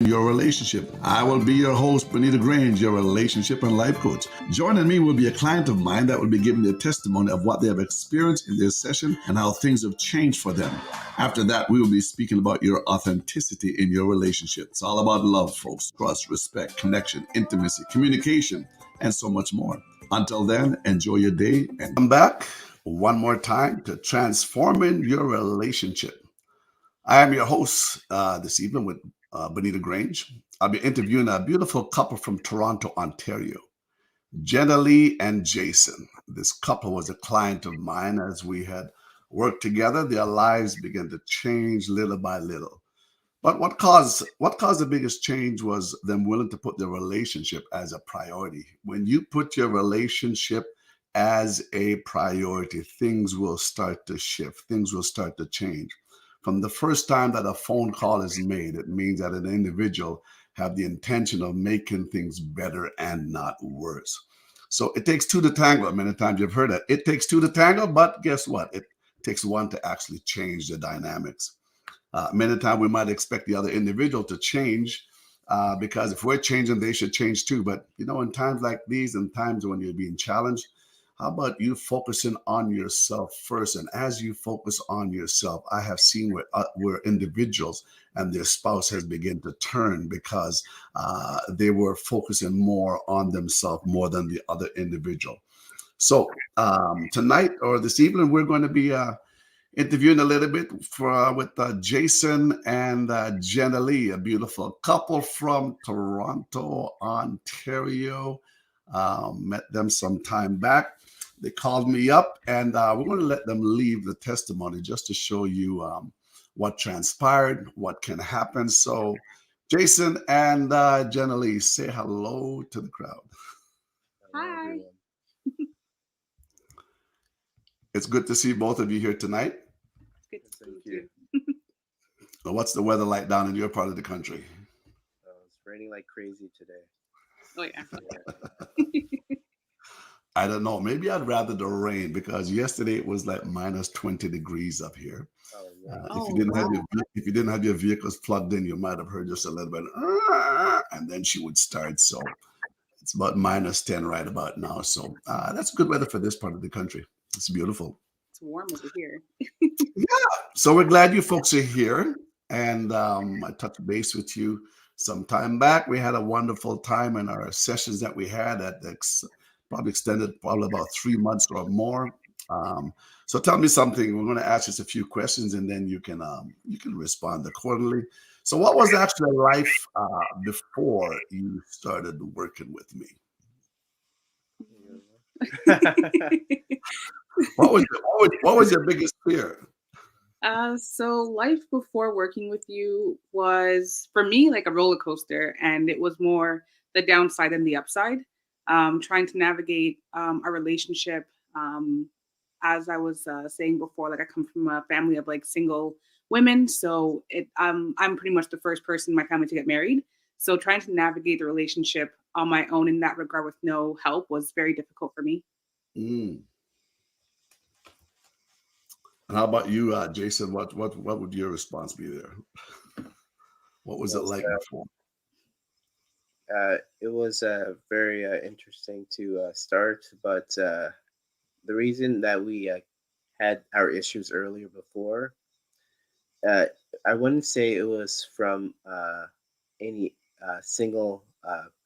your relationship. I will be your host, Bonitto Grange, your relationship and life coach. Joining me will be a client of mine that will be giving their testimony of what they have experienced in their session and how things have changed for them. After that, we will be speaking about your authenticity in your relationship. It's all about love, folks, trust, respect, connection, intimacy, communication, and so much more. Until then, enjoy your day and come back one more time to transforming your relationship. I am your host this evening with Bonitto Grange. I'll be interviewing a beautiful couple from Toronto, Ontario, Jenna Lee and Jason. This couple was a client of mine. As we had worked together, their lives began to change little by little. But what caused the biggest change was them willing to put their relationship as a priority. When you put your relationship as a priority, things will start to shift. Things will start to change. From the first time that a phone call is made, it means that an individual have the intention of making things better and not worse. So it takes two to tango. Many times you've heard that. It takes two to tango, but guess what? It takes one to actually change the dynamics. Many times we might expect the other individual to change because if we're changing, they should change too. But in times like these and times when you're being challenged, how about you focusing on yourself first? And as you focus on yourself, I have seen where individuals and their spouse has begun to turn because they were focusing more on themselves more than the other individual. So tonight or this evening, we're going to be interviewing a little bit with Jason and Jenna Lee, a beautiful couple from Toronto, Ontario. Met them some time back. They called me up, and we're going to let them leave the testimony just to show you what transpired, what can happen. So, Jason and Jenna Lee, say hello to the crowd. Hi. It's good to see both of you here tonight. Good to see you. So what's the weather like down in your part of the country? It's raining like crazy today. Oh yeah. I don't know. Maybe I'd rather the rain because yesterday it was like minus 20 degrees up here. Oh yeah. If you didn't have your vehicles plugged in, you might have heard just a little bit, and then she would start. So it's about minus 10 right about now. So that's good weather for this part of the country. It's beautiful. It's warm over here. So we're glad you folks are here. And I touched base with you some time back. We had a wonderful time in our sessions that we had at probably extended about 3 months or more. So tell me something. We're going to ask just a few questions, and then you can respond accordingly. So, what was actually life before you started working with me? What was your biggest fear? So life before working with you was for me like a roller coaster, and it was more the downside than the upside. Trying to navigate a relationship. As I was saying before, like I come from a family of like single women, so I'm pretty much the first person in my family to get married. So trying to navigate the relationship on my own in that regard with no help was very difficult for me. Mm. And how about you, Jason? What would your response be there? What was it like before? It was very interesting to start, but the reason that we had our issues earlier before, uh, I wouldn't say it was from any single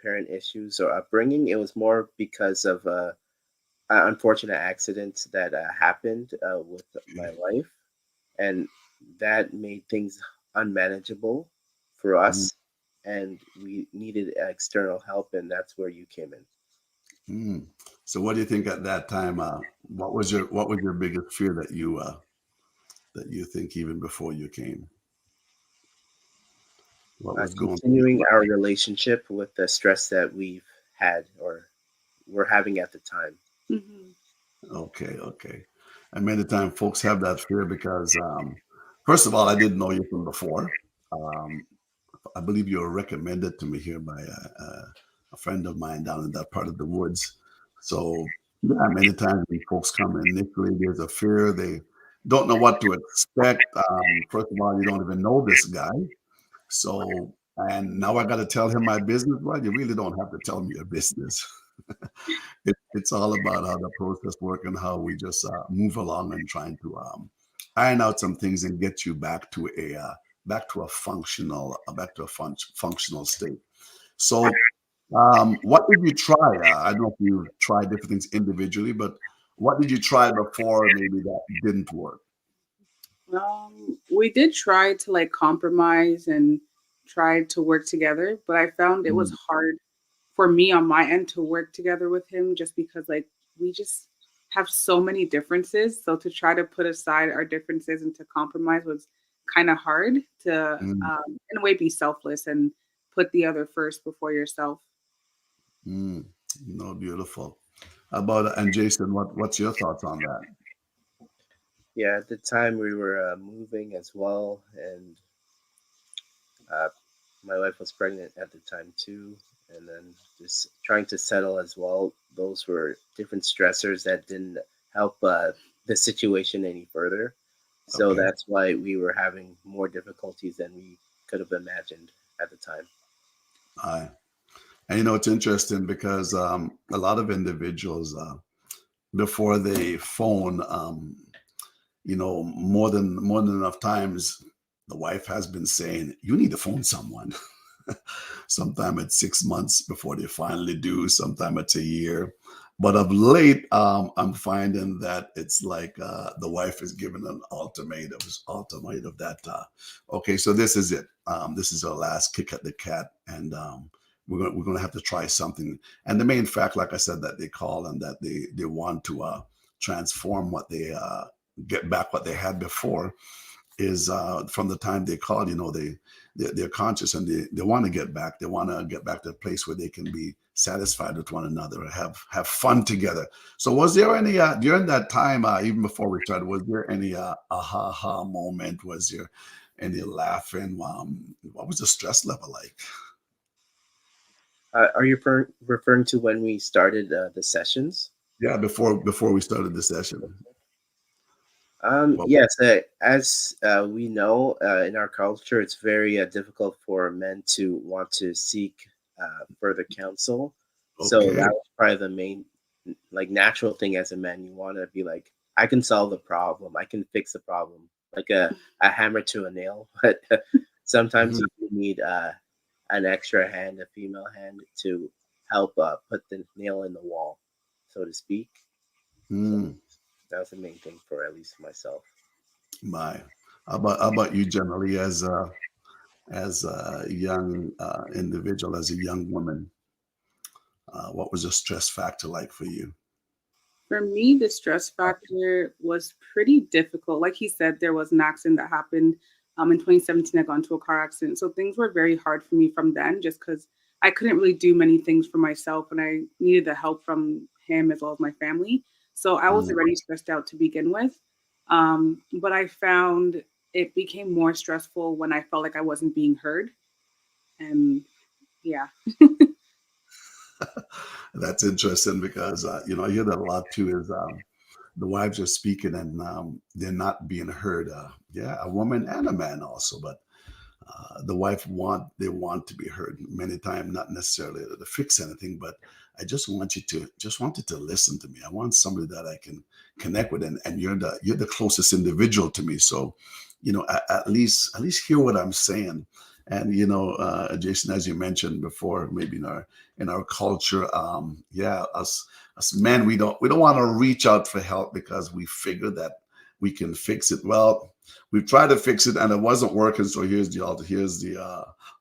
parent issues or upbringing. It was more because of an unfortunate accident that happened with my wife, and that made things unmanageable for Mm. us, and we needed external help, and that's where you came in. Mm. So, what do you think at that time? What was your biggest fear that you think even before you came? What was going through your Continuing mind? our relationship with the stress that we've had or were having at the time. Hmm. Okay. And many times folks have that fear because, first of all, I didn't know you from before. Um, I believe you were recommended to me here by a friend of mine down in that part of the woods. So, yeah, many times when folks come initially, there's a fear. They don't know what to expect. First of all, you don't even know this guy. So And now I got to tell him my business. Well, you really don't have to tell me your business. It's all about how the process work and how we just move along and trying to iron out some things and get you back to a functional state. So, what did you try? I don't know if you tried different things individually, but what did you try before maybe that didn't work? We did try to like compromise and try to work together, but I found it was Mm, hard for me on my end to work together with him just because like we just have so many differences. So to try to put aside our differences and to compromise was kind of hard to mm, in a way be selfless and put the other first before yourself. mm. No, beautiful. How about and Jason, what's your thoughts on that? Yeah, at the time we were moving as well, and uh, my wife was pregnant at the time too, and then just trying to settle as well. Those were different stressors that didn't help the situation any further. So Okay. that's why we were having more difficulties than we could have imagined at the time. Aye. And it's interesting because a lot of individuals before they phone, more than enough times, the wife has been saying, "You need to phone someone." Sometime it's 6 months before they finally do. Sometime it's a year. But of late, I'm finding that it's like the wife is giving an ultimatum that okay, so this is it. This is our last kick at the cat, and we're gonna have to try something. And the main fact, like I said, that they call and that they want to transform what they get back what they had before is from the time they call, they're conscious and they want to get back. They want to get back to a place where they can be satisfied with one another, have fun together. So, was there any during that time, even before we started, was there any aha ha moment? Was there any laughing? What was the stress level like? Are you referring to when we started the sessions? Yeah, before we started the session. Well, Yes, as we know, in our culture, it's very difficult for men to want to seek further counsel. So okay. that was probably the main, like, natural thing as a man. You want to be like, I can solve the problem, I can fix the problem, like a hammer to a nail. But sometimes Mhm. you do need an extra hand, a female hand, to help put the nail in the wall, so to speak. So Mm, that was the main thing for at least myself. my, how about you generally as a young individual, as a young woman, what was the stress factor like for you? For me, the stress factor was pretty difficult. Like he said, there was an accident that happened in 2017. I got into a car accident. So things were very hard for me from then just because I couldn't really do many things for myself and I needed the help from him as well as my family. So I was Mm, already stressed out to begin with. But I found it became more stressful when I felt like I wasn't being heard. And yeah. that's interesting because I hear that a lot too. Is the wives are speaking and they're not being heard. Yeah, a woman and a man also, but the wife want to be heard many times, not necessarily to fix anything, but I just wanted to listen to me. I want somebody that I can connect with, and you're the closest individual to me. So, at least hear what I'm saying. And Jason, as you mentioned before, maybe in our culture, yeah, us men, we don't want to reach out for help because we figure that we can fix it. Well, we've tried to fix it and it wasn't working. So here's the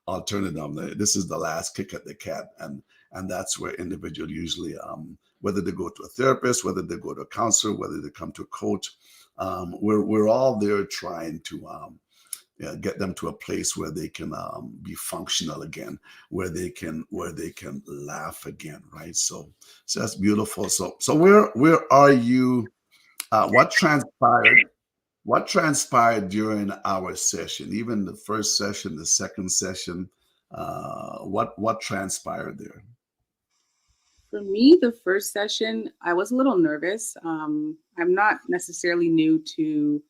alternative. This is the last kick at the cat, and that's where individual usually, whether they go to a therapist, whether they go to a counselor, whether they come to a coach, we're all there trying to yeah, get them to a place where they can be functional again, where they can laugh again, right? So that's beautiful. So where are you? What transpired during our session, even the first session, the second session? What transpired there? For me, the first session, I was a little nervous. I'm not necessarily new to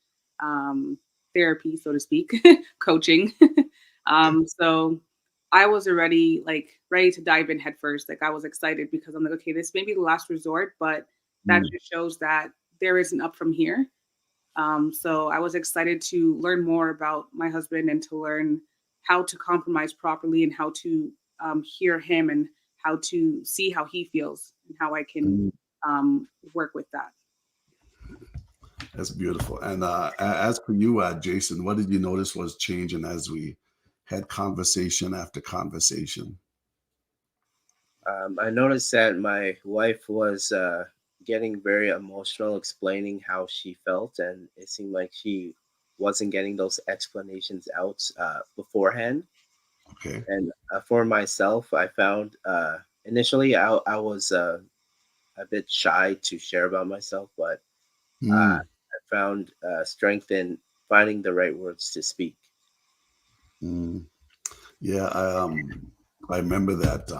therapy, so to speak, coaching. So I was already like ready to dive in head first. Like I was excited because I'm like, okay, this may be the last resort, but that Mm, just shows that there is an up from here. So I was excited to learn more about my husband and to learn how to compromise properly and how to hear him and how to see how he feels and how I can mm. work with that. That's beautiful. And as for you, Jason, what did you notice was changing as we had conversation after conversation? I noticed that my wife was getting very emotional, explaining how she felt, and it seemed like she wasn't getting those explanations out beforehand. Okay. And for myself, I found initially I was a bit shy to share about myself, but Mm, I found strength in finding the right words to speak. mm. Yeah, I remember that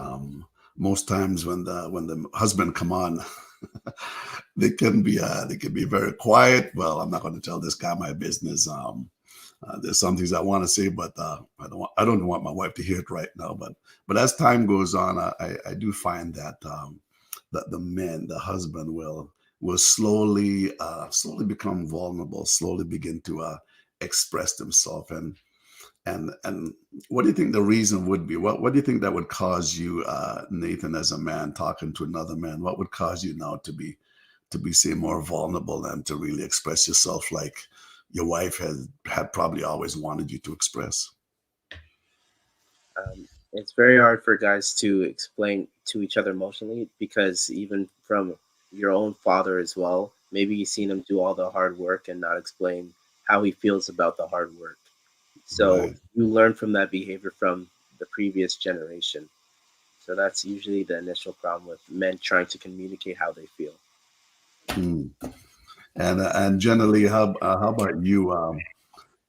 most times when the husband come on, they can be very quiet. Well, I'm not going to tell this guy my business. There's some things I want to say, but I don't want my wife to hear it right now. But as time goes on, I do find that the husband will slowly become vulnerable, slowly begin to express himself. And what do you think the reason would be? What do you think that would cause you, Nathan, as a man talking to another man? What would cause you now to be say more vulnerable and to really express yourself like your wife had probably always wanted you to express? It's very hard for guys to explain to each other emotionally because even from your own father as well, maybe you've seen him do all the hard work and not explain how he feels about the hard work. So Right. you learn from that behavior from the previous generation. So that's usually the initial problem with men trying to communicate how they feel. Hmm. And generally, how about you?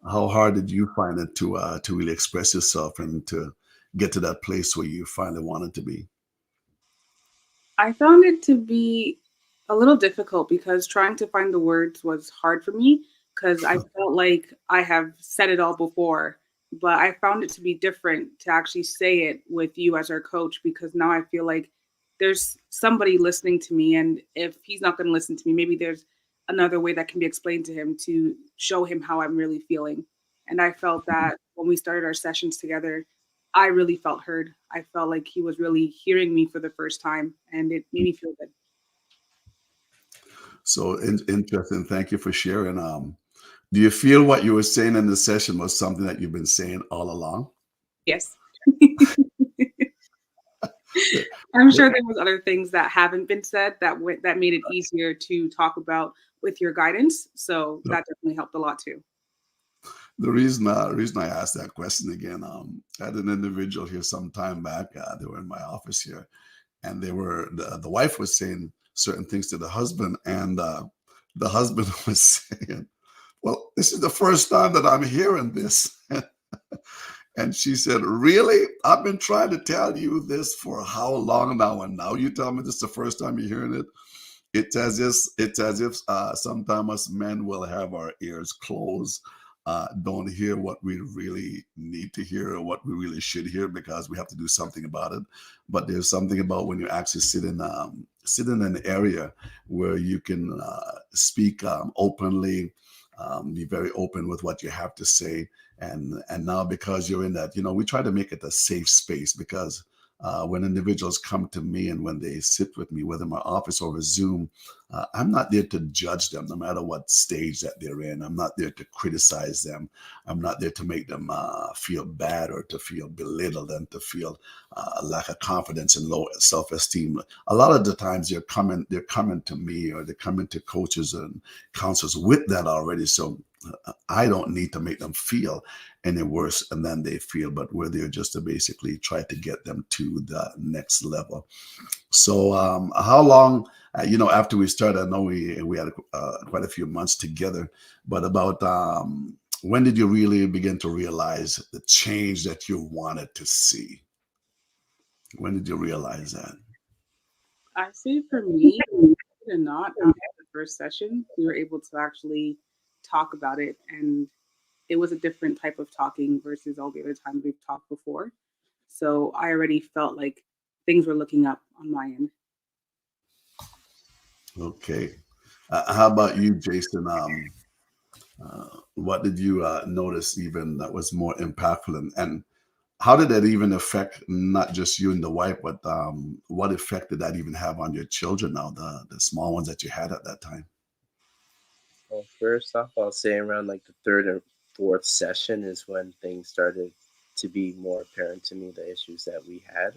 How hard did you find it to really express yourself and to get to that place where you finally wanted to be? I found it to be a little difficult because trying to find the words was hard for me because I felt like I have said it all before, but I found it to be different to actually say it with you as our coach because now I feel like there's somebody listening to me. And if he's not going to listen to me, maybe there's another way that can be explained to him to show him how I'm really feeling. And I felt that when we started our sessions together, I really felt heard. I felt like he was really hearing me for the first time, and it made me feel good. So interesting. Thank you for sharing. Do you feel what you were saying in the session was something that you've been saying all along? Yes. The- I'm sure the- there was other things that haven't been said that made it easier to talk about with your guidance. So that definitely helped a lot too. reason I asked that question again, I had an individual here some time back. They were in my office here, and the wife was saying certain things to the husband, and the husband was saying, "Well, this is the first time that I'm hearing this." And she said, "Really? I've been trying to tell you this for how long now? And now you tell me this is the first time you're hearing it?" It's as if sometimes us men will have our ears closed, don't hear what we really need to hear or what we really should hear because we have to do something about it. But there's something about when you actually sit in an area where you can speak openly, be very open with what you have to say. And now because you're in that, we try to make it a safe space because when individuals come to me and when they sit with me, whether in my office or a Zoom, I'm not there to judge them, no matter what stage that they're in. I'm not there to criticize them. I'm not there to make them feel bad or to feel belittled and to feel lack of confidence and low self-esteem. A lot of the times they're coming to me or they're coming to coaches and counselors with that already. So I don't need to make them feel any worse than they feel, but we're there just to basically try to get them to the next level. So, how long, after we started, I know we had quite a few months together, but about when did you really begin to realize the change that you wanted to see? When did you realize that? I say for me, believe it or not, after the first session, we were able to actually talk about it, and it was a different type of talking versus all the other times we've talked before. So I already felt like things were looking up on my end. Okay. How about you, Jason? What did you notice even that was more impactful, and how did that even affect not just you and the wife, but what effect did that even have on your children now, the small ones that you had at that time? Well, first off, I'll say around like the third or fourth session is when things started to be more apparent to me, the issues that we had.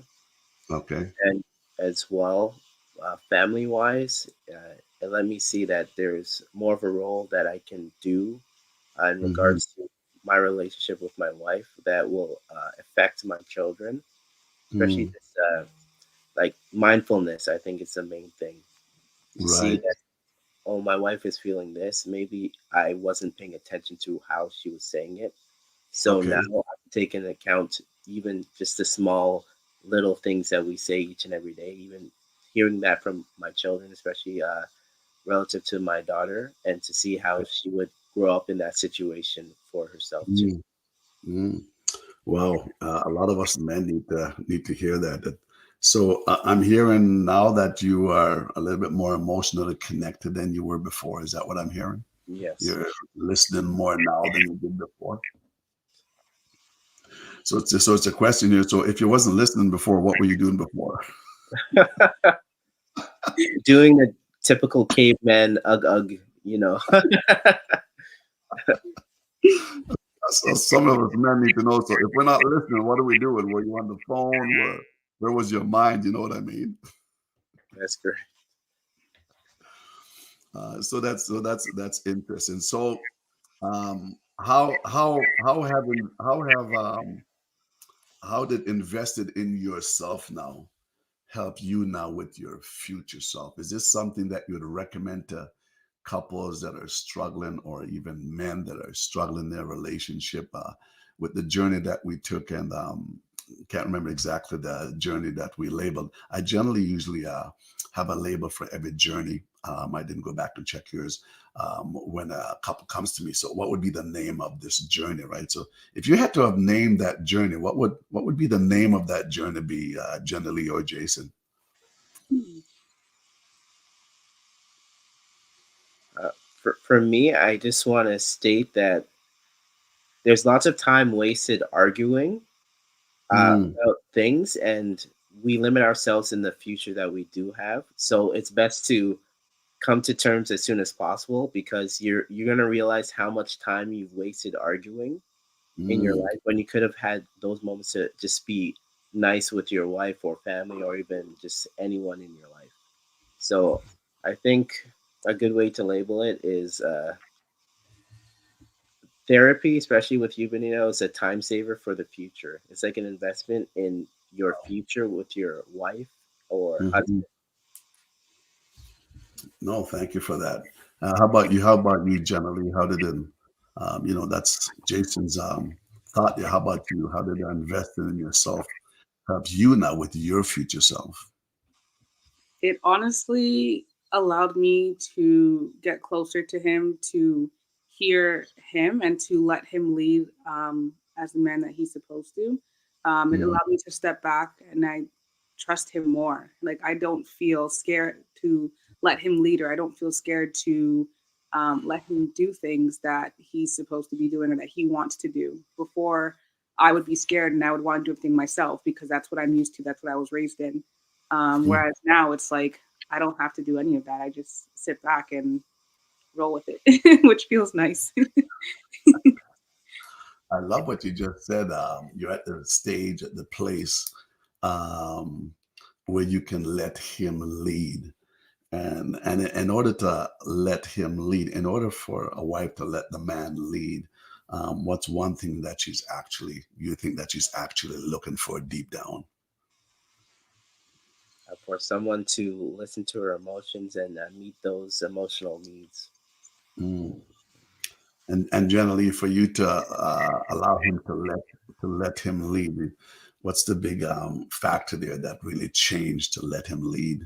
Okay. And as well, family wise, it let me see that there's more of a role that I can do in Hmm. regards to my relationship with my wife that will affect my children, especially Mm, this like mindfulness. I think it's the main thing to see right. that, oh, my wife is feeling this. Maybe I wasn't paying attention to how she was saying it. So now Okay. I'm taking into account even just the small little things that we say each and every day, even hearing that from my children, especially relative to my daughter, and to see how she would grow up in that situation for herself too. Mm, mm. Wow. A lot of us men need to hear that. So I'm hearing now that you are a little bit more emotionally connected than you were before. Is that what I'm hearing? Yes. You're listening more now than you did before. So it's a question here. So if you wasn't listening before, what were you doing before? Doing the typical caveman ugh ugh, you know. So some of us men need to know. So if we're not listening, what are we doing? Were you on the phone? Where was your mind? You know what I mean? That's great. So that's interesting. So how did invested in yourself now help you now with your future self? Is this something that you would recommend to couples that are struggling, or even men that are struggling in their relationship, with the journey that we took? And can't remember exactly the journey that we labeled. I generally usually have a label for every journey. I didn't go back to check yours when a couple comes to me. So what would be the name of this journey, right? So if you had to have named that journey, what would be the name of that journey be, generally, or Jason? Hmm. Uh, for me, I just want to state that there's lots of time wasted arguing Mm, about things, and we limit ourselves in the future that we do have. So it's best to come to terms as soon as possible because you're gonna realize how much time you've wasted arguing in your mm. life when you could have had those moments to just be nice with your wife or family or even just anyone in your life. So I think a good way to label it is therapy, especially with you, Benito, is a time saver for the future. It's like an investment in your future with your wife or Mhm. husband. No, thank you for that. How about you? How about you, generally? How did it, that's Jason's thought. Yeah. How about you? How did investing in yourself help you now with your future self? It honestly allowed me to get closer to him, to hear him, and to let him lead as the man that he's supposed to. It Mhm. allowed me to step back and I trust him more. Like I don't feel scared to let him lead, or I don't feel scared to let him do things that he's supposed to be doing or that he wants to do. Before, I would be scared and I would want to do everything myself because that's what I'm used to. That's what I was raised in. Whereas now it's like I don't have to do any of that. I just sit back and roll with it, which feels nice. I love what you just said. You're at the stage, at the place, um, where you can let him lead. And in order to let him lead, in order for a wife to let the man lead, what's one thing that you think that she's actually looking for deep down? For someone to listen to her emotions and meet those emotional needs. Mm. And generally, for you to allow him to let him lead, what's the big factor there that really changed to let him lead?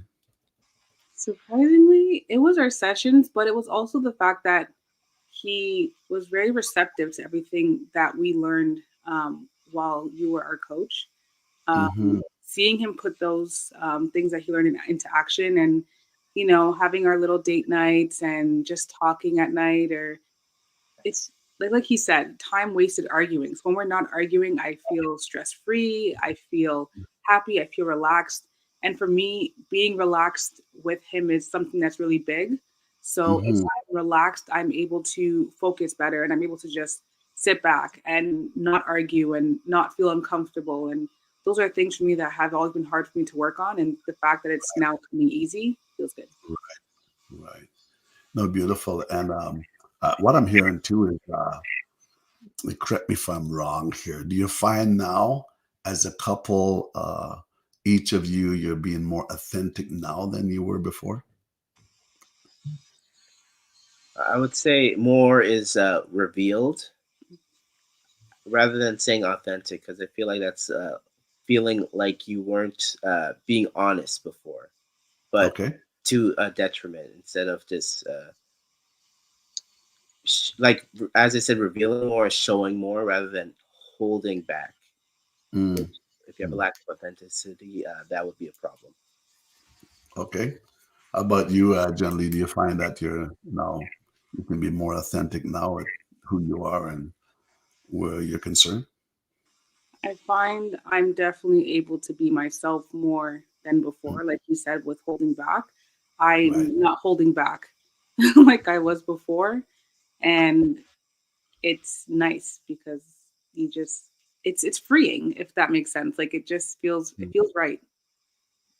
Surprisingly, it was our sessions, but it was also the fact that he was very receptive to everything that we learned while you were our coach. Mm-hmm. Seeing him put those things that he learned into action, and having our little date nights and just talking at night, or it's like he said, time wasted arguing. So when we're not arguing, I feel stress free, I feel happy, I feel relaxed. And for me, being relaxed with him is something that's really big. So if Mm-hmm. I'm relaxed, I'm able to focus better, and I'm able to just sit back and not argue and not feel uncomfortable. And those are things for me that have always been hard for me to work on. And the fact that it's now coming easy feels good. Right. No, beautiful. And what I'm hearing too is, correct me if I'm wrong here. Do you find now, as a couple, each of you, you're being more authentic now than you were before? I would say more is revealed rather than saying authentic, because I feel like that's feeling like you weren't being honest before, but Okay. to a detriment instead of just like as I said, revealing more, showing more rather than holding back. Mm. Which, if you have a lack of authenticity, that would be a problem. Okay. How about you, generally? Do you find that you're now you can be more authentic now at who you are and where you're concerned? I find I'm definitely able to be myself more than Mm. before. Like you said, with holding back, Right. I'm not holding back like I was before. And it's nice because you just it's freeing, if that makes sense. Like it Mm. feels right.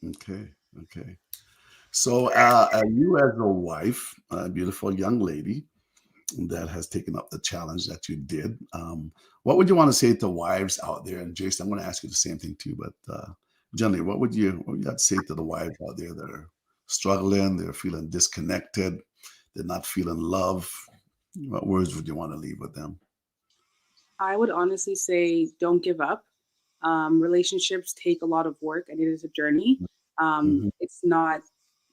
Okay. Okay. So, you as a wife, a beautiful young lady that has taken up the challenge that you did, what would you want to say to wives out there? And Jason, I'm going to ask you the same thing too. But generally, what would you have to say to the wives out there that are struggling, they're feeling disconnected, they're not feeling love? What words would you want to leave with them? I would honestly say don't give up. Relationships take a lot of work, and it is a journey. Hmm. It's not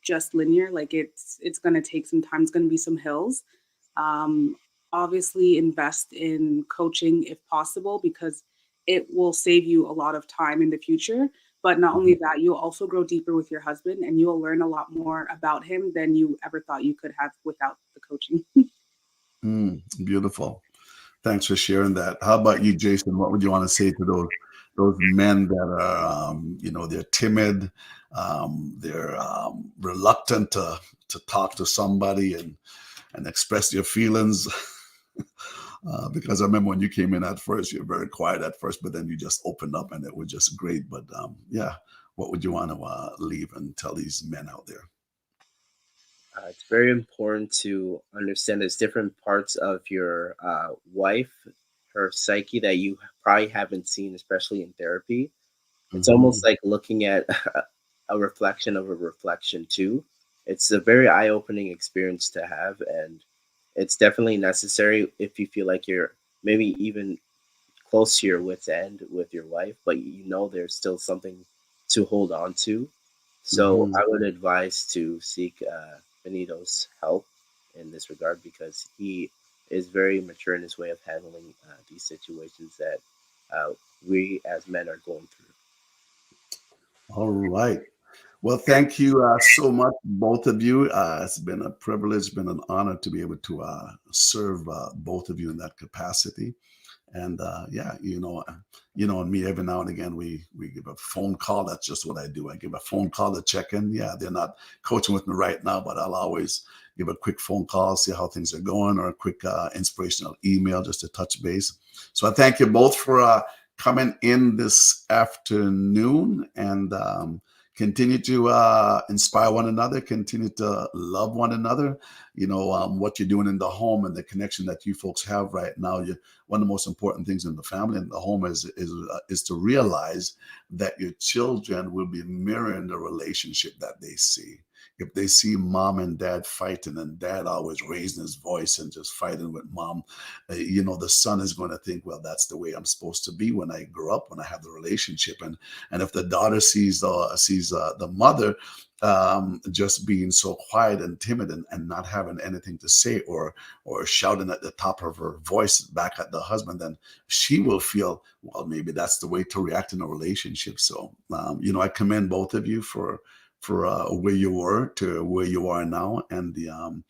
just linear. Like it's gonna take some time. It's gonna be some hills. Um, Obviously, invest in coaching if possible, because it will save you a lot of time in the future. But not only Hmm. that, you'll also grow deeper with your husband, and you'll learn a lot more about him than you ever thought you could have without the coaching. Mm, beautiful. Thanks for sharing that. How about you, Jason? What would you want to say to those men that are, they're timid, they're reluctant to talk to somebody and express their feelings? Because I remember when you came in at first, you were very quiet at first, but then you just opened up, and it was just great. But yeah, what would you want to leave and tell these men out there? It's very important to understand there's different parts of your wife, her psyche that you probably haven't seen, especially in therapy. It's Hmm. almost like looking at a reflection of a reflection too. It's a very eye-opening experience to have, and it's definitely necessary if you feel like you're maybe even close to your wits end with your wife, but you know there's still something to hold on to. So Hmm. I would advise to seek Benito's help in this regard, because he is very mature in his way of handling these situations that uh, we as men are going through. All right. Well, thank you so much, both of you. It's been a privilege, been an honor to be able to serve both of you in that capacity. And yeah, and me every now and again we give a phone call. That's just what I do. I give a phone call to check in. Yeah, they're not coaching with me right now, but I'll always give a quick phone call, see how things are going, or a quick inspirational email just to touch base. So I thank you both for coming in this afternoon, and continue to inspire one another, continue to love one another. What you're doing in the home and the connection that you folks have right now. One of the most important things in the family and the home is to realize that your children will be mirroring the relationship that they see. If they see mom and dad fighting, and dad always raising his voice and just fighting with mom, the son is going to think, well, that's the way I'm supposed to be when I grow up, when I have the relationship. And if the daughter sees the mother just being so quiet and timid and not having anything to say, or shouting at the top of her voice back at the husband, then she will feel, well, maybe that's the way to react in a relationship. So I commend both of you for where you were to where you are now, and the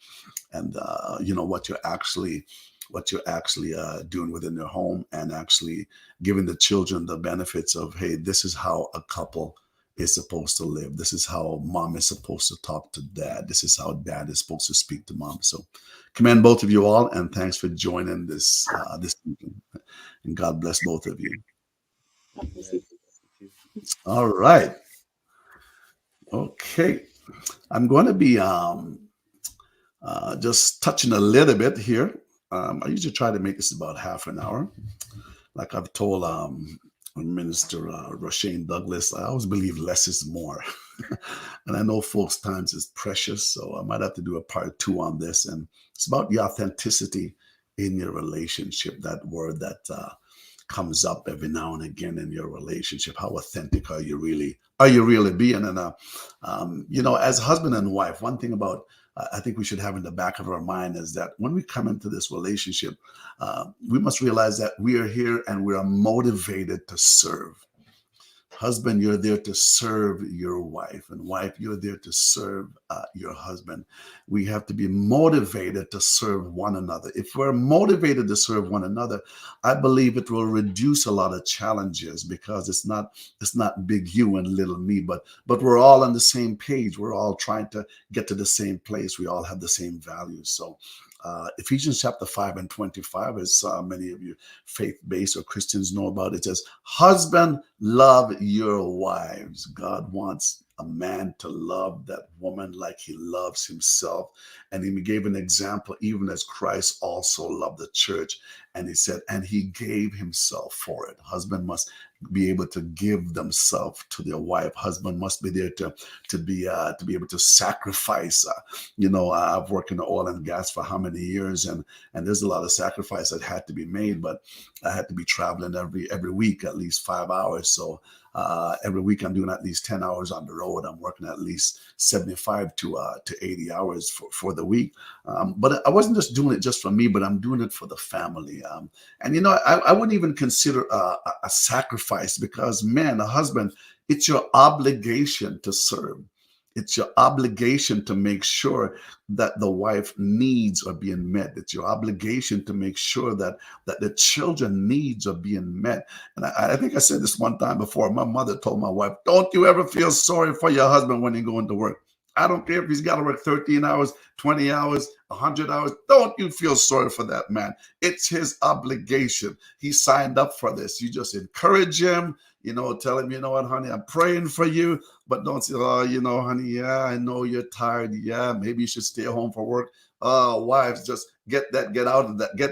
what you're actually doing within their home, and actually giving the children the benefits of, hey, this is how a couple is supposed to live. This is how mom is supposed to talk to dad. This is how dad is supposed to speak to mom. So commend both of you all, and thanks for joining this evening. And God bless both of you. Amen. Thank you. All right. Okay. I'm going to be just touching a little bit here. I usually try to make this about half an hour. Like I've told Minister Roshane Douglas, I always believe less is more. And I know folks' times is precious, so I might have to do a part 2 on this. And it's about the authenticity in your relationship, that word that comes up every now and again in your relationship. How authentic are you really being? And as husband and wife, one thing about I think we should have in the back of our mind is that when we come into this relationship, we must realize that we are here and we are motivated to serve. Husband, you're there to serve your wife, and wife, you're there to serve your husband. We have to be motivated to serve one another. If we're motivated to serve one another, I believe it will reduce a lot of challenges, because it's not big you and little me, but we're all on the same page. We're all trying to get to the same place. We all have the same values. So Ephesians chapter 5 and 25, as many of you faith-based or Christians know about, it says, husband, love your wives. God wants a man to love that woman like he loves himself. And he gave an example, even as Christ also loved the church. And he said, and he gave himself for it. Husband must be able to give themselves to their wife. Husband must be there to be able to sacrifice. I've worked in the oil and gas for how many years, and there's a lot of sacrifice that had to be made. But I had to be traveling every week at least 5 hours. So every week I'm doing at least 10 hours on the road. I'm working at least 75 to 80 hours for the week. But I wasn't just doing it just for me, but I'm doing it for the family. I wouldn't even consider a sacrifice, because, man, a husband, it's your obligation to serve. It's your obligation to make sure that the wife needs are being met. It's your obligation to make sure that the children needs are being met. And I think I said this one time before. My mother told my wife, don't you ever feel sorry for your husband when you're going to work. I don't care if he's got to work 13 hours, 20 hours, 100 hours. Don't you feel sorry for that man. It's his obligation. He signed up for this. You just encourage him, tell him, you know what, honey, I'm praying for you. But don't say, oh, honey, yeah, I know you're tired. Yeah, maybe you should stay home for work. Wives, just get that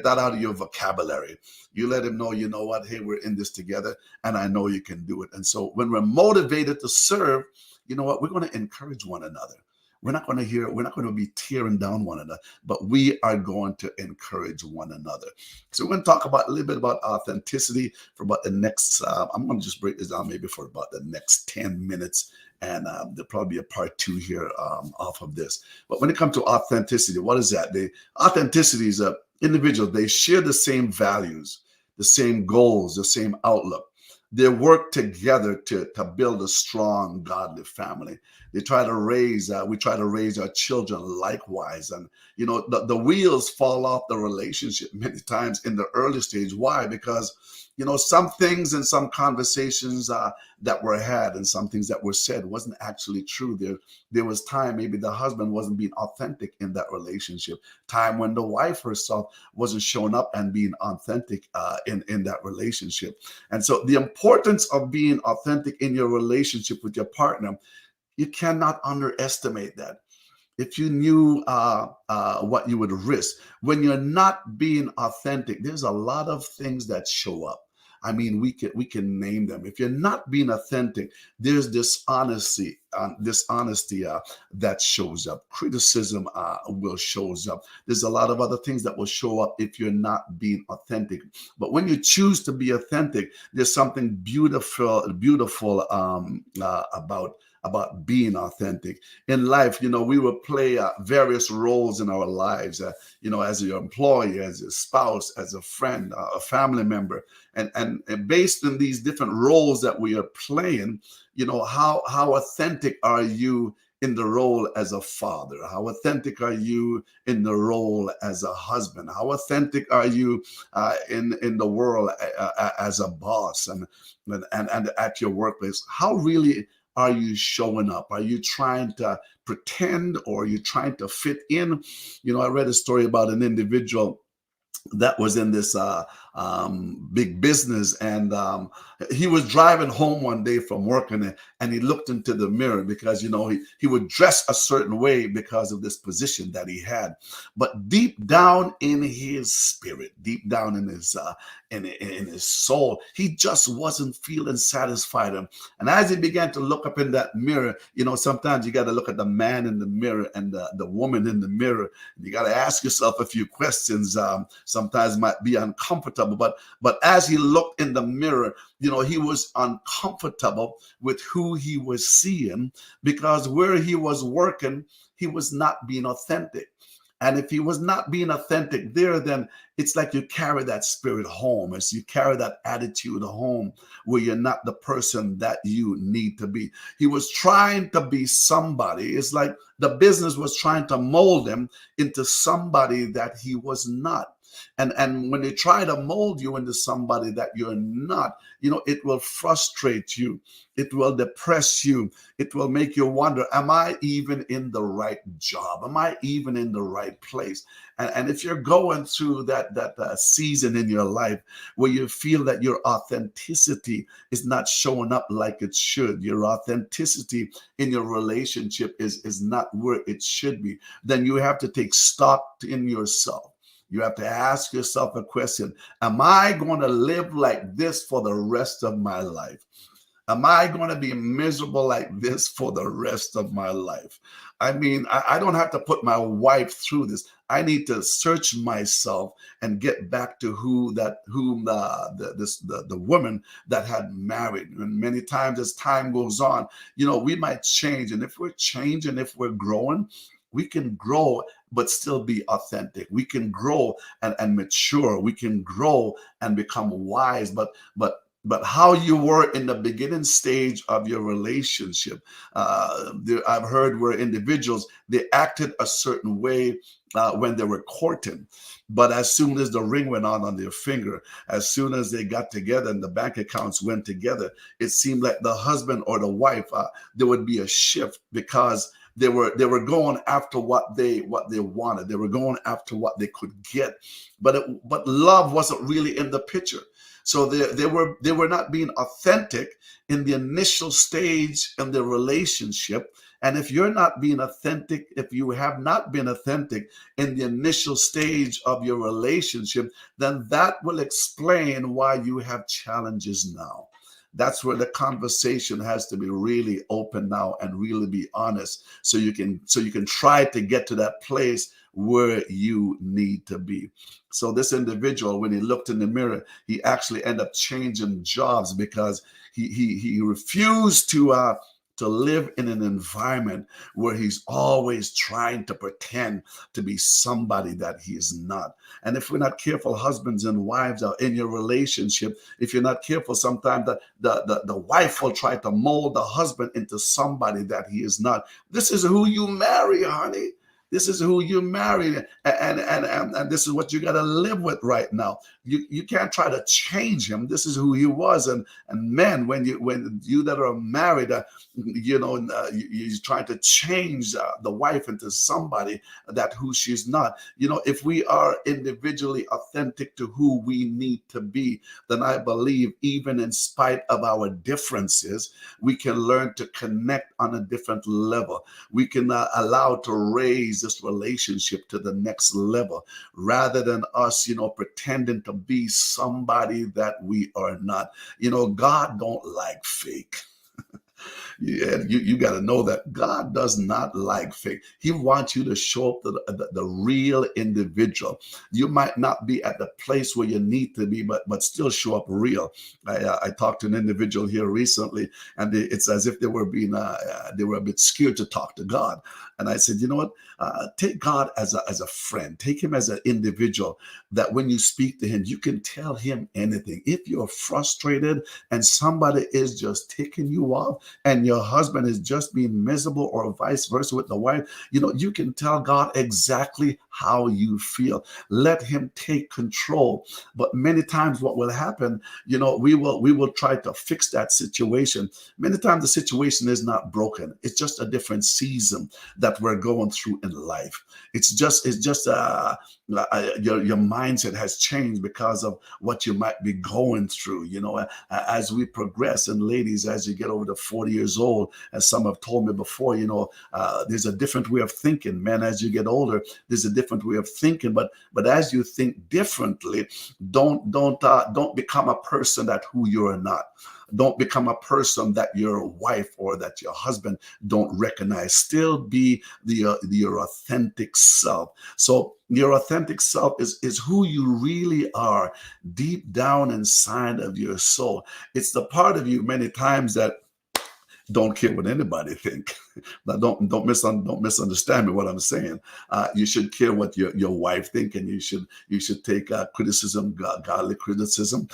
out of your vocabulary. You let him know, you know what, hey, we're in this together, and I know you can do it. And so when we're motivated to serve, you know what, we're going to encourage one another. We're not going to be tearing down one another, but we are going to encourage one another. So we're going to talk about a little bit about authenticity for about the next, I'm going to just break this down maybe for about the next 10 minutes. And there'll probably be a part 2 here off of this. But when it comes to authenticity, what is that? Authenticity is individuals. They share the same values, the same goals, the same outlook. They work together to build a strong, godly family. We try to raise our children likewise. And, the wheels fall off the relationship many times in the early stage. Why? Because, some things and some conversations that were had and some things that were said wasn't actually true. There was time, maybe the husband wasn't being authentic in that relationship. Time when the wife herself wasn't showing up and being authentic in that relationship. And so the importance of being authentic in your relationship with your partner, you cannot underestimate that. If you knew what you would risk when you're not being authentic, there's a lot of things that show up. I mean, we can name them. If you're not being authentic, there's dishonesty. dishonesty that shows up. Criticism will shows up. There's a lot of other things that will show up if you're not being authentic. But when you choose to be authentic, there's something beautiful about being authentic in life. We will play various roles in our lives. As your employee, as a spouse, as a friend, a family member, and based on these different roles that we are playing, how authentic are you in the role as a father? How authentic are you in the role as a husband? How authentic are you in the world as a boss and at your workplace? How really are you showing up? Are you trying to pretend, or are you trying to fit in? I read a story about an individual that was in this big business, and he was driving home one day from work, and he looked into the mirror because he would dress a certain way because of this position that he had, but deep down in his spirit, deep down in his in his soul, he just wasn't feeling satisfied. And as he began to look up in that mirror, sometimes you got to look at the man in the mirror and the woman in the mirror. You got to ask yourself a few questions. Sometimes might be uncomfortable, but as he looked in the mirror, he was uncomfortable with who he was seeing, because where he was working, he was not being authentic. And if he was not being authentic there, then it's like you carry that spirit home, as you carry that attitude home, where you're not the person that you need to be. He was trying to be somebody. It's like the business was trying to mold him into somebody that he was not. And when they try to mold you into somebody that you're not, it will frustrate you. It will depress you. It will make you wonder, am I even in the right job? Am I even in the right place? And if you're going through that season in your life where you feel that your authenticity is not showing up like it should, your authenticity in your relationship is not where it should be, then you have to take stock in yourself. You have to ask yourself a question. Am I going to live like this for the rest of my life? Am I going to be miserable like this for the rest of my life? I mean, I don't have to put my wife through this. I need to search myself and get back to the woman that had married. And many times as time goes on, we might change. And if we're changing, if we're growing, we can grow but still be authentic. We can grow and mature. We can grow and become wise. But how you were in the beginning stage of your relationship, I've heard where individuals, they acted a certain way when they were courting, but as soon as the ring went on their finger, as soon as they got together and the bank accounts went together, it seemed like the husband or the wife, there would be a shift, because they were going after what they wanted. They were going after what they could get, but love wasn't really in the picture. So they were not being authentic in the initial stage in the relationship. And if you're not being authentic, if you have not been authentic in the initial stage of your relationship, then that will explain why you have challenges now. That's where the conversation has to be really open now and really be honest, so you can try to get to that place where you need to be. So this individual, when he looked in the mirror, he actually ended up changing jobs because he refused to live in an environment where he's always trying to pretend to be somebody that he is not. And if we're not careful, husbands and wives are in your relationship, if you're not careful, sometimes the wife will try to mold the husband into somebody that he is not. This is who you marry, honey. This is who you married, and this is what you got to live with right now. You can't try to change him. This is who he was. And men, when you that are married, you're trying to change the wife into somebody that who she's not. If we are individually authentic to who we need to be, then I believe even in spite of our differences, we can learn to connect on a different level. We can allow to raise this relationship to the next level, rather than us, pretending to be somebody that we are not. God don't like fake. You got to know that God does not like fake. He wants you to show up the real individual. You might not be at the place where you need to be, but still show up real. I talked to an individual here recently, and it's as if they were a bit scared to talk to God. And I said, you know what? Take God as a friend. Take him as an individual, that when you speak to him, you can tell him anything. If you're frustrated and somebody is just ticking you off, and your husband is just being miserable, or vice versa with the wife, you can tell God exactly how you feel. Let him take control. But many times what will happen, we will try to fix that situation. Many times the situation is not broken. It's just a different season that we're going through in life. Your mindset has changed because of what you might be going through. As we progress, and ladies, as you get over to 40 years old, as some have told me before, there's a different way of thinking. Men, as you get older, there's a different way of thinking. But as you think differently, don't become a person that who you're not. Don't become a person that your wife or that your husband don't recognize. Still be your authentic self. So your authentic self is who you really are deep down inside of your soul. It's the part of you many times that don't care what anybody think. Now, don't misunderstand me what I'm saying. You should care what your wife think, and you should take criticism, godly criticism,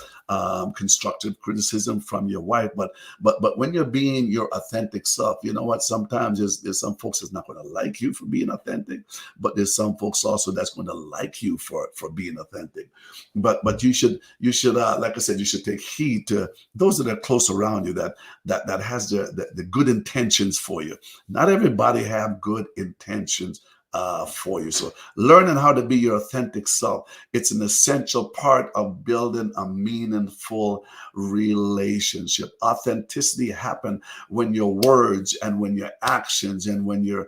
constructive criticism from your wife. But when you're being your authentic self, you know what? Sometimes there's some folks that's not going to like you for being authentic, but there's some folks also that's going to like you for being authentic. But you should like I said, you should take heed to those that are close around you that has the good intentions for you. Not everybody have good intentions for you. So learning how to be your authentic self, it's an essential part of building a meaningful relationship. Authenticity happen when your words and when your actions and when your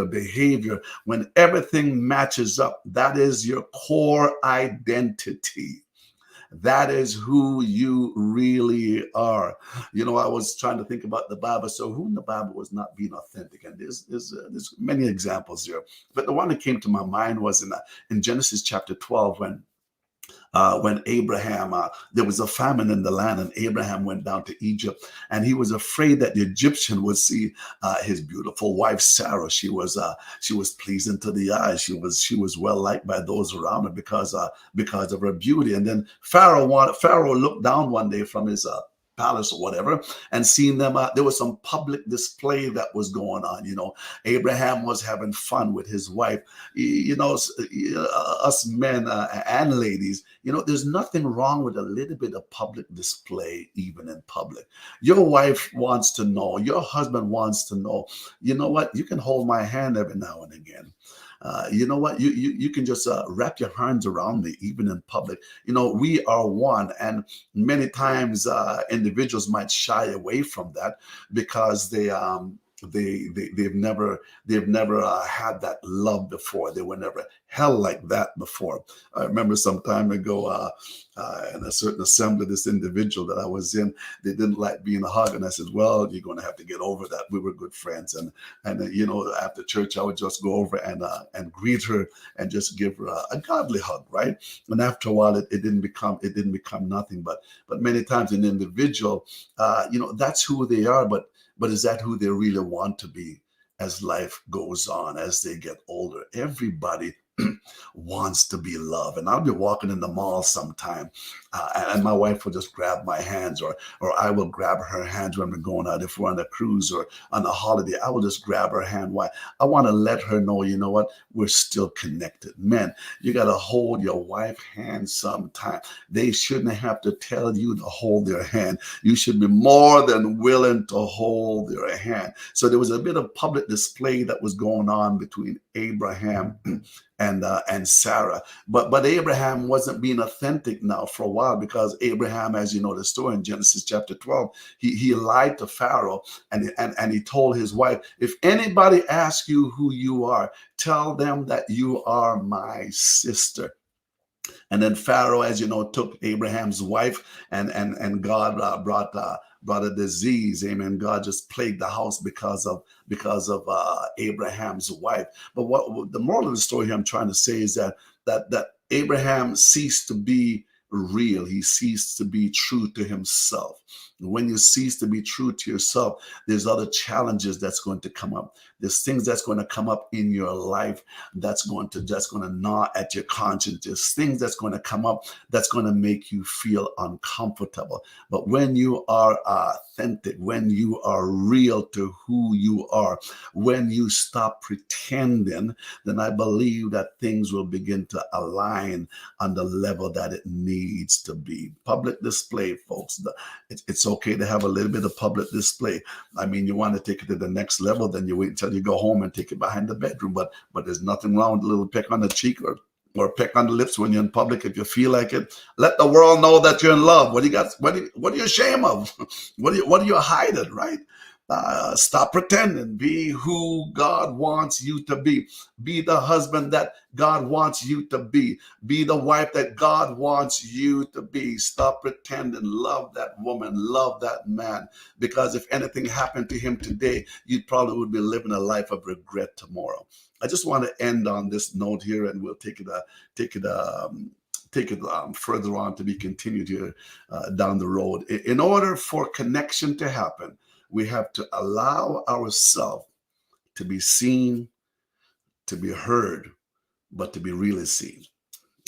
behavior, when everything matches up. That is your core identity. That is who you really are. I was trying to think about the Bible. So who in the Bible was not being authentic? And there's many examples here. But the one that came to my mind was in Genesis chapter 12, when Abraham, there was a famine in the land, and Abraham went down to Egypt, and he was afraid that the Egyptian would see his beautiful wife Sarah. She was pleasing to the eyes. She was well liked by those around her because of her beauty. And then Pharaoh looked down one day from his palace or whatever, and seen them. There was some public display that was going on. Abraham was having fun with his wife. Us men and ladies, there's nothing wrong with a little bit of public display, even in public. Your wife wants to know, your husband wants to know, you know what, you can hold my hand every now and again. You know what? You can just wrap your hands around me, even in public. We are one, and many times individuals might shy away from that because they've never had that love before. They were never held like that before. I remember some time ago in a certain assembly, this individual that I was in, they didn't like being hugged, and I said, "Well, you're going to have to get over that." We were good friends, and after church, I would just go over and greet her and just give her a godly hug, right? And after a while, it didn't become nothing. But many times an individual, that's who they are, but is that who they really want to be as life goes on, as they get older? Everybody wants to be loved. And I'll be walking in the mall sometime, and my wife will just grab my hands, or I will grab her hands when we're going out. If we're on a cruise or on a holiday, I will just grab her hand. Why? I want to let her know, you know what, we're still connected. Men, you got to hold your wife's hand sometime. They shouldn't have to tell you to hold their hand. You should be more than willing to hold their hand. So there was a bit of public display that was going on between Abraham and Sarah, but Abraham wasn't being authentic now for a while, because Abraham, as you know the story in Genesis chapter 12, he lied to Pharaoh, and he told his wife, "If anybody asks you who you are, tell them that you are my sister." And then Pharaoh, as you know, took Abraham's wife, and God brought a disease. Amen. God just plagued the house because of Abraham's wife. But what the moral of the story here I'm trying to say is that Abraham ceased to be real. He ceased to be true to himself. When you cease to be true to yourself, there's other challenges that's going to come up. There's things that's going to come up in your life that's going to gnaw at your conscience. There's things that's going to come up that's going to make you feel uncomfortable. But when you are authentic, when you are real to who you are, when you stop pretending, then I believe that things will begin to align on the level that it needs to be. Public display, folks. It's okay to have a little bit of public display. I mean, you want to take it to the next level, then you wait until you go home and take it behind the bedroom. But there's nothing wrong with a little peck on the cheek or peck on the lips when you're in public if you feel like it. Let the world know that you're in love. What do you got? What are you ashamed of? What are you hiding, right? Stop pretending. Be who God wants you to be. Be the husband that God wants you to be. Be the wife that God wants you to be. Stop pretending. Love that woman. Love that man. Because if anything happened to him today, you probably would be living a life of regret tomorrow. I just want to end on this note here, and we'll take it further on to be continued here down the road. In order for connection to happen, we have to allow ourselves to be seen, to be heard, but to be really seen.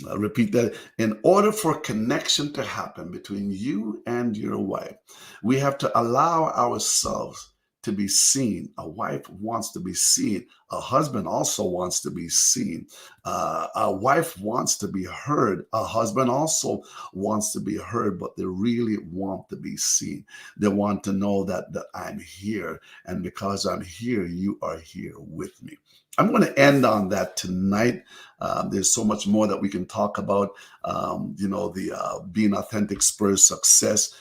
I'll repeat that. In order for connection to happen between you and your wife, we have to allow ourselves to be seen. A wife wants to be seen. A husband also wants to be seen. A wife wants to be heard. A husband also wants to be heard, but they really want to be seen. They want to know that I'm here, and because I'm here, you are here with me. I'm going to end on that tonight. There's so much more that we can talk about. The being authentic spurs success,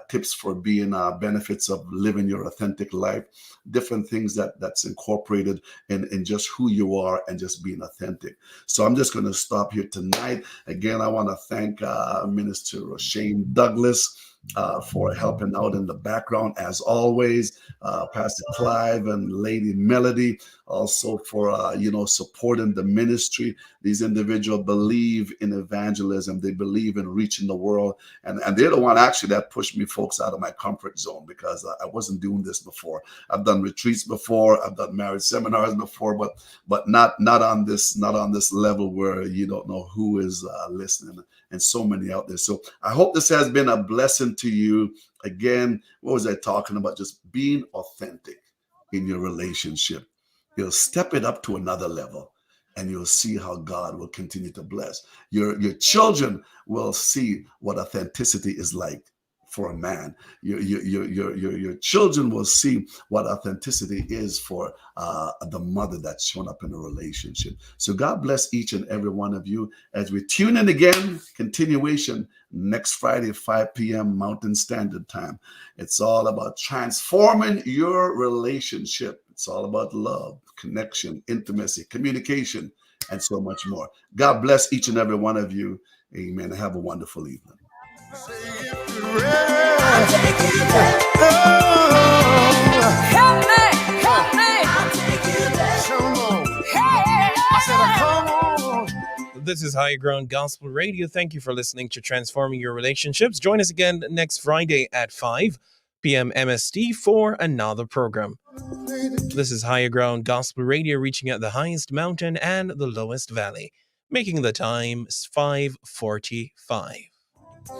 tips for being benefits of living your authentic life, different things that's incorporated in just who you are and just being authentic. So I'm just going to stop here tonight. Again, I want to thank Minister Roshane Douglas for helping out in the background, as always. Pastor Clive and Lady Melody, also for supporting the ministry. These individuals believe in evangelism. They believe in reaching the world, and they're the one actually that pushed me folks out of my comfort zone, because I wasn't doing this before. I've done retreats before, I've done marriage seminars before, but not on this level where you don't know who is listening, and so many out there. So I hope this has been a blessing to you. Again, what was I talking about? Just being authentic in your relationship. You'll step it up to another level, and you'll see how God will continue to bless. Your children will see what authenticity is like for a man. Your children will see what authenticity is for the mother that's shown up in a relationship. So God bless each and every one of you as we tune in again. Continuation next Friday, 5 p.m. Mountain Standard Time. It's all about transforming your relationship. It's all about love, connection, intimacy, communication, and so much more. God bless each and every one of you. Amen. Have a wonderful evening. This is Higher Ground Gospel Radio. Thank you for listening to Transforming Your Relationships. Join us again next Friday at 5 p.m. MST for another program. This is Higher Ground Gospel Radio, reaching out the highest mountain and the lowest valley, making the time 5:45.